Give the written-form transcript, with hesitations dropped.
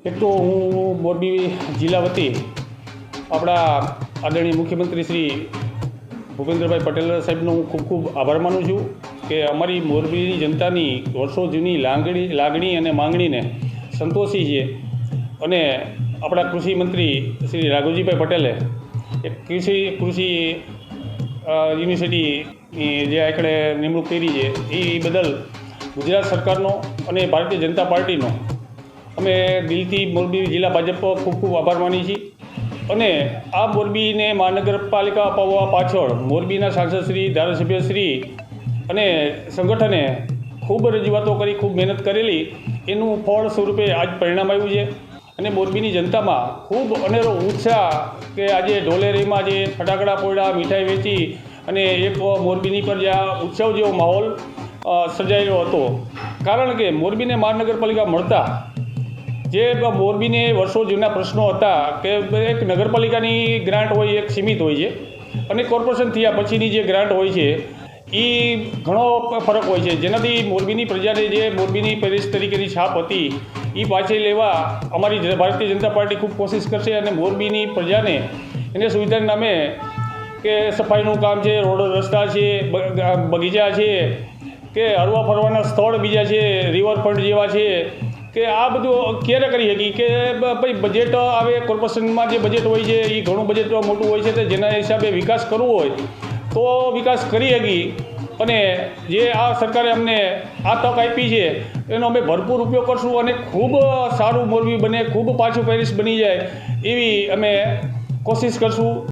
એક તો હું મોરબી જિલ્લા વતી આપણા આદરણીય મુખ્યમંત્રી શ્રી ભૂપેન્દ્રભાઈ પટેલ સાહેબનો હું ખૂબ ખૂબ આભાર માનું છું કે અમારી મોરબીની જનતાની વર્ષો જૂની લાગણી અને માંગણીને સંતોષી છે અને આપણા કૃષિ મંત્રી શ્રી રાઘવજીભાઈ પટેલે એક કૃષિ યુનિવર્સિટીની જે આંકડે નિમણૂક કરી છે એ બદલ ગુજરાત સરકારનો અને ભારતીય જનતા પાર્ટીનો અમે દિલથી મોરબી જિલ્લા ભાજપ ખૂબ ખૂબ આભાર માની છીએ અને આ મોરબીને મહાનગરપાલિકા અપાવવા પાછળ મોરબીના સાંસદશ્રી ધારાસભ્યશ્રી અને સંગઠને ખૂબ રજૂઆતો કરી, ખૂબ મહેનત કરેલી, એનું ફળ સ્વરૂપે આજ પરિણામ આવ્યું છે અને મોરબીની જનતામાં ખૂબ અનેરો ઉત્સાહ કે આજે ઢોલેરીમાં જે ફટાકડા ફોડ્યા, મીઠાઈ વેચી અને એક મોરબીની પર જે ઉત્સવ જેવો માહોલ સર્જાયેલો હતો. કારણ કે મોરબીને મહાનગરપાલિકા મળતા જે મોરબીને વર્ષો જૂના પ્રશ્નો હતા કે એક નગરપાલિકાની ગ્રાન્ટ હોય એક સીમિત હોય છે અને કોર્પોરેશન થયા પછીની જે ગ્રાન્ટ હોય છે એ ઘણો ફરક હોય છે, જેનાથી મોરબીની પ્રજાને જે મોરબીની પ્રદેશ તરીકેની છાપ હતી એ પાછી લેવા અમારી ભારતીય જનતા પાર્ટી ખૂબ કોશિશ કરશે અને મોરબીની પ્રજાને એને સુવિધાના નામે કે સફાઈનું કામ છે, રોડ રસ્તા છે, બગીચા છે કે હરવા ફરવાના સ્થળ બીજા છે, રિવરફ્રન્ટ જેવા છે કે આ બધું ક્યારે કરી શકી કે ભાઈ બજેટ આવે કોર્પોરેશનમાં જે બજેટ હોય છે એ ઘણું બજેટ મોટું હોય છે, તો જેના હિસાબે વિકાસ કરવો હોય તો વિકાસ કરી શકી અને જે આ સરકારે અમને આ તક આપી છે એનો અમે ભરપૂર ઉપયોગ કરશું અને ખૂબ સારું મોરબી બને, ખૂબ પાછું પેરિસ બની જાય એવી અમે કોશિશ કરશું.